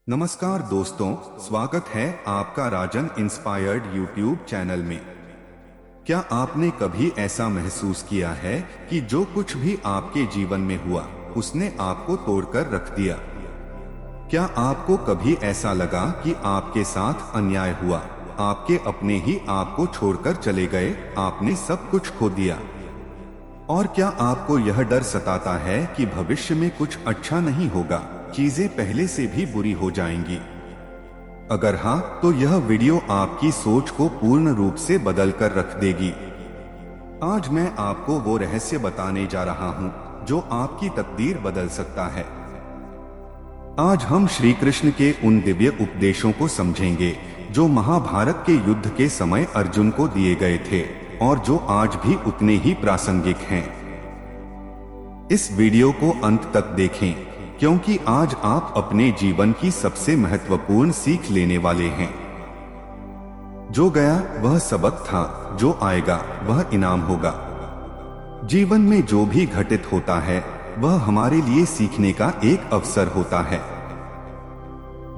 नमस्कार दोस्तों, स्वागत है आपका राजन इंस्पायर्ड यूट्यूब चैनल में। क्या आपने कभी ऐसा महसूस किया है कि जो कुछ भी आपके जीवन में हुआ उसने आपको तोड़कर रख दिया? क्या आपको कभी ऐसा लगा कि आपके साथ अन्याय हुआ, आपके अपने ही आपको छोड़कर चले गए, आपने सब कुछ खो दिया? और क्या आपको यह डर सताता है कि भविष्य में कुछ अच्छा नहीं होगा, चीजें पहले से भी बुरी हो जाएंगी? अगर हाँ, तो यह वीडियो आपकी सोच को पूर्ण रूप से बदल कर रख देगी। आज मैं आपको वो रहस्य बताने जा रहा हूँ जो आपकी तकदीर बदल सकता है। आज हम श्री कृष्ण के उन दिव्य उपदेशों को समझेंगे जो महाभारत के युद्ध के समय अर्जुन को दिए गए थे और जो आज भी उतने ही प्रासंगिक हैं। इस वीडियो को अंत तक देखें, क्योंकि आज आप अपने जीवन की सबसे महत्वपूर्ण सीख लेने वाले हैं। जो गया वह सबक था, जो आएगा वह इनाम होगा। जीवन में जो भी घटित होता है वह हमारे लिए सीखने का एक अवसर होता है।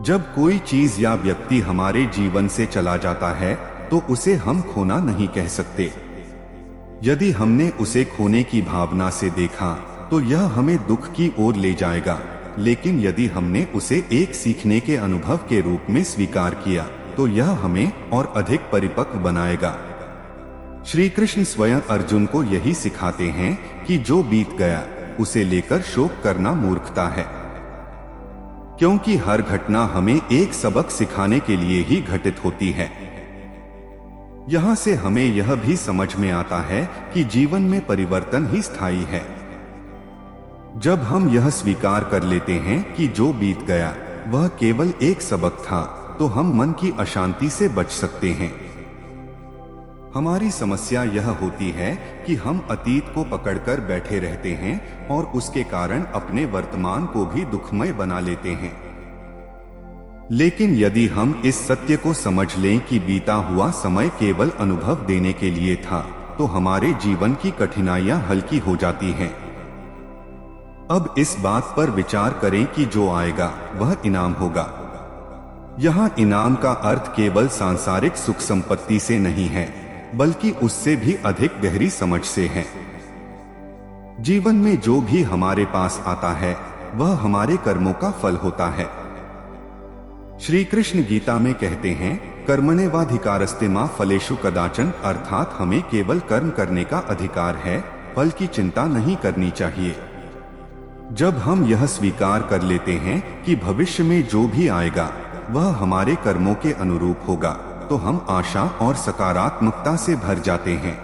जब कोई चीज या व्यक्ति हमारे जीवन से चला जाता है तो उसे हम खोना नहीं कह सकते। यदि हमने उसे खोने की भावना से देखा तो यह हमें दुख की ओर ले जाएगा, लेकिन यदि हमने उसे एक सीखने के अनुभव के रूप में स्वीकार किया तो यह हमें और अधिक परिपक्व बनाएगा। श्री कृष्ण स्वयं अर्जुन को यही सिखाते हैं कि जो बीत गया उसे लेकर शोक करना मूर्खता है, क्योंकि हर घटना हमें एक सबक सिखाने के लिए ही घटित होती है। यहाँ से हमें यह भी समझ में आता है कि जीवन में परिवर्तन ही स्थायी है। जब हम यह स्वीकार कर लेते हैं कि जो बीत गया वह केवल एक सबक था, तो हम मन की अशांति से बच सकते हैं। हमारी समस्या यह होती है कि हम अतीत को पकड़कर बैठे रहते हैं और उसके कारण अपने वर्तमान को भी दुखमय बना लेते हैं। लेकिन यदि हम इस सत्य को समझ लें कि बीता हुआ समय केवल अनुभव देने के लिए था, तो हमारे जीवन की कठिनाइयां हल्की हो जाती हैं। अब इस बात पर विचार करें कि जो आएगा वह इनाम होगा। यहाँ इनाम का अर्थ केवल सांसारिक सुख संपत्ति से नहीं है, बल्कि उससे भी अधिक गहरी समझ से है। जीवन में जो भी हमारे पास आता है वह हमारे कर्मों का फल होता है। श्री कृष्ण गीता में कहते हैं, कर्मण्येवाधिकारस्ते मा फलेषु कदाचन, अर्थात हमें केवल कर्म करने का अधिकार है, फल की चिंता नहीं करनी चाहिए। जब हम यह स्वीकार कर लेते हैं कि भविष्य में जो भी आएगा वह हमारे कर्मों के अनुरूप होगा, तो हम आशा और सकारात्मकता से भर जाते हैं।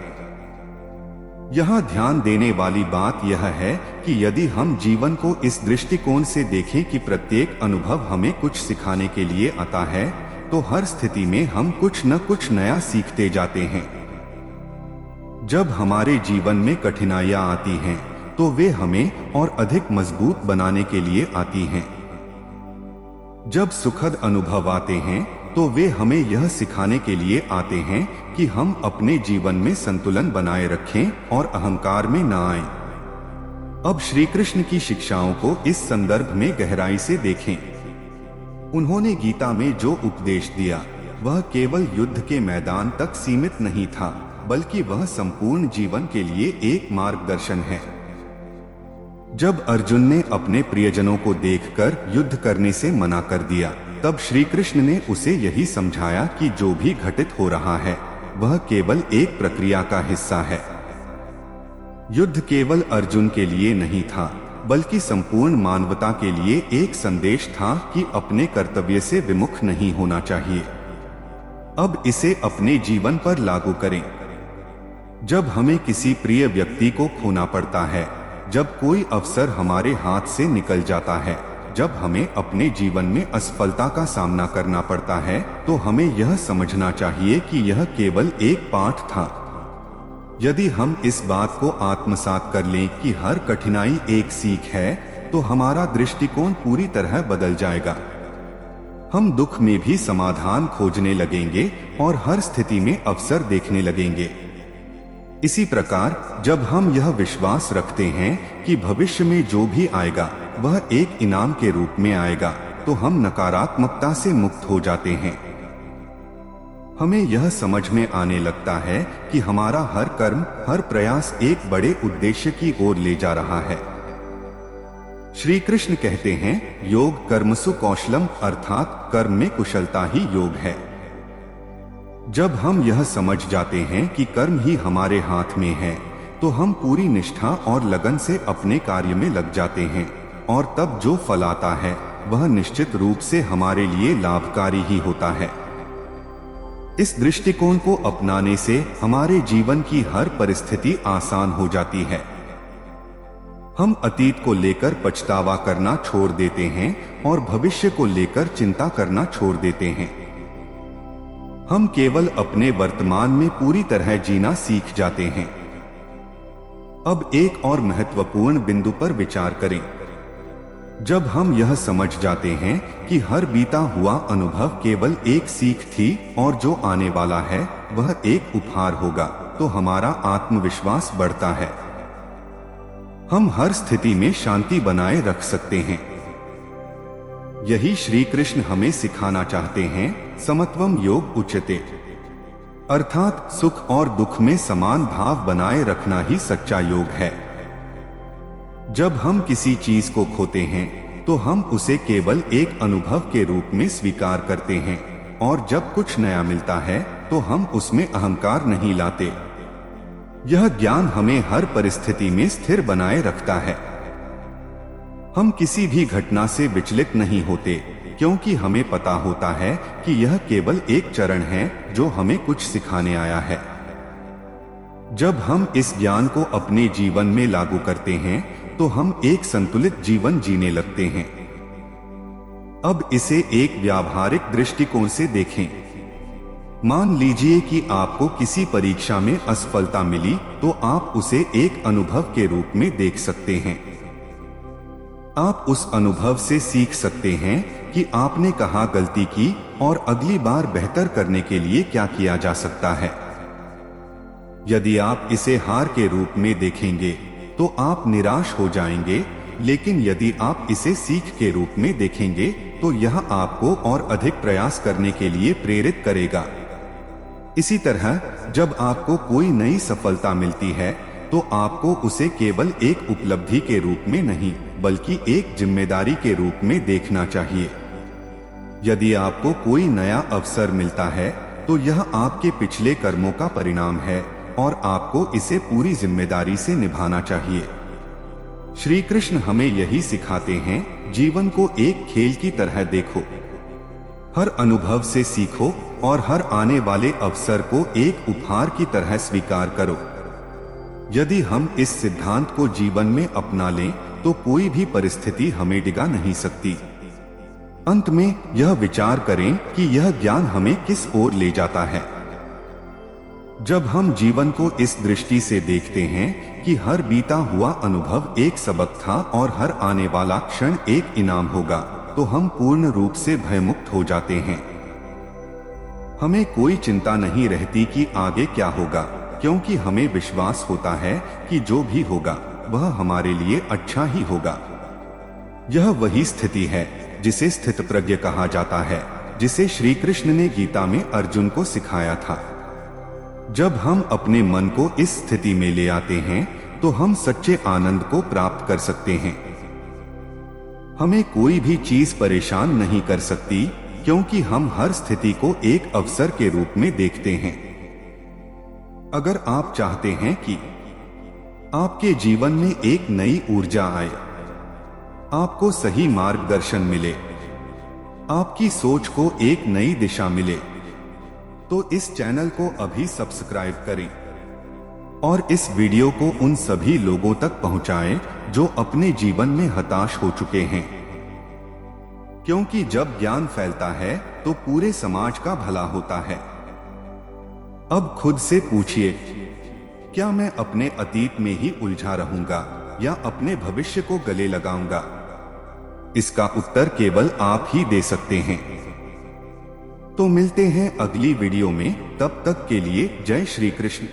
यहाँ ध्यान देने वाली बात यह है कि यदि हम जीवन को इस दृष्टिकोण से देखें कि प्रत्येक अनुभव हमें कुछ सिखाने के लिए आता है, तो हर स्थिति में हम कुछ न कुछ नया सीखते जाते हैं। जब हमारे जीवन में कठिनाइयां आती हैं तो वे हमें और अधिक मजबूत बनाने के लिए आती हैं। जब सुखद अनुभव आते हैं तो वे हमें यह सिखाने के लिए आते हैं कि हम अपने जीवन में संतुलन बनाए रखें और अहंकार में न आएं। अब श्री कृष्ण की शिक्षाओं को इस संदर्भ में गहराई से देखें। उन्होंने गीता में जो उपदेश दिया वह केवल युद्ध के मैदान तक सीमित नहीं था, बल्कि वह संपूर्ण जीवन के लिए एक मार्गदर्शन है। जब अर्जुन ने अपने प्रियजनों को देखकर युद्ध करने से मना कर दिया, तब श्री कृष्ण ने उसे यही समझाया कि जो भी घटित हो रहा है वह केवल एक प्रक्रिया का हिस्सा है। युद्ध केवल अर्जुन के लिए नहीं था, बल्कि संपूर्ण मानवता के लिए एक संदेश था कि अपने कर्तव्य से विमुख नहीं होना चाहिए। अब इसे अपने जीवन पर लागू करें। जब हमें किसी प्रिय व्यक्ति को खोना पड़ता है, जब कोई अवसर हमारे हाथ से निकल जाता है, जब हमें अपने जीवन में असफलता का सामना करना पड़ता है, तो हमें यह समझना चाहिए कि यह केवल एक पाठ था। यदि हम इस बात को आत्मसात कर लें कि हर कठिनाई एक सीख है, तो हमारा दृष्टिकोण पूरी तरह बदल जाएगा। हम दुख में भी समाधान खोजने लगेंगे और हर स्थिति में अवसर देखने लगेंगे। इसी प्रकार जब हम यह विश्वास रखते हैं कि भविष्य में जो भी आएगा वह एक इनाम के रूप में आएगा, तो हम नकारात्मकता से मुक्त हो जाते हैं। हमें यह समझ में आने लगता है कि हमारा हर कर्म, हर प्रयास एक बड़े उद्देश्य की ओर ले जा रहा है। श्री कृष्ण कहते हैं, योग कर्मसु कौशलम, अर्थात कर्म में कुशलता ही योग है। जब हम यह समझ जाते हैं कि कर्म ही हमारे हाथ में है, तो हम पूरी निष्ठा और लगन से अपने कार्य में लग जाते हैं, और तब जो फल आता है वह निश्चित रूप से हमारे लिए लाभकारी ही होता है। इस दृष्टिकोण को अपनाने से हमारे जीवन की हर परिस्थिति आसान हो जाती है। हम अतीत को लेकर पछतावा करना छोड़ देते हैं और भविष्य को लेकर चिंता करना छोड़ देते हैं। हम केवल अपने वर्तमान में पूरी तरह जीना सीख जाते हैं। अब एक और महत्वपूर्ण बिंदु पर विचार करें। जब हम यह समझ जाते हैं कि हर बीता हुआ अनुभव केवल एक सीख थी और जो आने वाला है वह एक उपहार होगा, तो हमारा आत्मविश्वास बढ़ता है। हम हर स्थिति में शांति बनाए रख सकते हैं। यही श्री कृष्ण हमें सिखाना चाहते हैं। समत्वम योग उच्यते, अर्थात सुख और दुख में समान भाव बनाए रखना ही सच्चा योग है। जब हम किसी चीज को खोते हैं तो हम उसे केवल एक अनुभव के रूप में स्वीकार करते हैं, और जब कुछ नया मिलता है तो हम उसमें अहंकार नहीं लाते। यह ज्ञान हमें हर परिस्थिति में स्थिर बनाए रखता है। हम किसी भी घटना से विचलित नहीं होते, क्योंकि हमें पता होता है कि यह केवल एक चरण है जो हमें कुछ सिखाने आया है। जब हम इस ज्ञान को अपने जीवन में लागू करते हैं तो हम एक संतुलित जीवन जीने लगते हैं। अब इसे एक व्यावहारिक दृष्टिकोण से देखें। मान लीजिए कि आपको किसी परीक्षा में असफलता मिली, तो आप उसे एक अनुभव के रूप में देख सकते हैं। आप उस अनुभव से सीख सकते हैं कि आपने कहाँ गलती की और अगली बार बेहतर करने के लिए क्या किया जा सकता है। यदि आप इसे हार के रूप में देखेंगे तो आप निराश हो जाएंगे, लेकिन यदि आप इसे सीख के रूप में देखेंगे तो यह आपको और अधिक प्रयास करने के लिए प्रेरित करेगा। इसी तरह जब आपको कोई नई सफलता मिलती है तो आपको उसे केवल एक उपलब्धि के रूप में नहीं, बल्कि एक जिम्मेदारी के रूप में देखना चाहिए। यदि आपको कोई नया अवसर मिलता है तो यह आपके पिछले कर्मों का परिणाम है और आपको इसे पूरी जिम्मेदारी से निभाना चाहिए। श्री कृष्ण हमें यही सिखाते हैं, जीवन को एक खेल की तरह देखो। हर अनुभव से सीखो और हर आने वाले अवसर को एक उपहार की तरह स्वीकार करो। यदि हम इस सिद्धांत को जीवन में अपना लें तो कोई भी परिस्थिति हमें डिगा नहीं सकती। अंत में यह विचार करें कि यह ज्ञान हमें किस ओर ले जाता है। जब हम जीवन को इस दृष्टि से देखते हैं कि हर बीता हुआ अनुभव एक सबक था और हर आने वाला क्षण एक इनाम होगा, तो हम पूर्ण रूप से भयमुक्त हो जाते हैं। हमें कोई चिंता नहीं रहती कि आगे क्या होगा, क्योंकि हमें विश्वास होता है कि जो भी होगा वह हमारे लिए अच्छा ही होगा। यह वही स्थिति है जिसे स्थितप्रज्ञ कहा जाता है, जिसे श्री कृष्ण ने गीता में अर्जुन को सिखाया था। जब हम अपने मन को इस स्थिति में ले आते हैं तो हम सच्चे आनंद को प्राप्त कर सकते हैं। हमें कोई भी चीज परेशान नहीं कर सकती, क्योंकि हम हर स्थिति को एक अवसर के रूप में देखते हैं। अगर आप चाहते हैं कि आपके जीवन में एक नई ऊर्जा आए, आपको सही मार्गदर्शन मिले, आपकी सोच को एक नई दिशा मिले, तो इस चैनल को अभी सब्सक्राइब करें और इस वीडियो को उन सभी लोगों तक पहुंचाएं जो अपने जीवन में हताश हो चुके हैं। क्योंकि जब ज्ञान फैलता है तो पूरे समाज का भला होता है। अब खुद से पूछिए, क्या मैं अपने अतीत में ही उलझा रहूंगा या अपने भविष्य को गले लगाऊंगा? इसका उत्तर केवल आप ही दे सकते हैं। तो मिलते हैं अगली वीडियो में, तब तक के लिए जय श्री कृष्ण।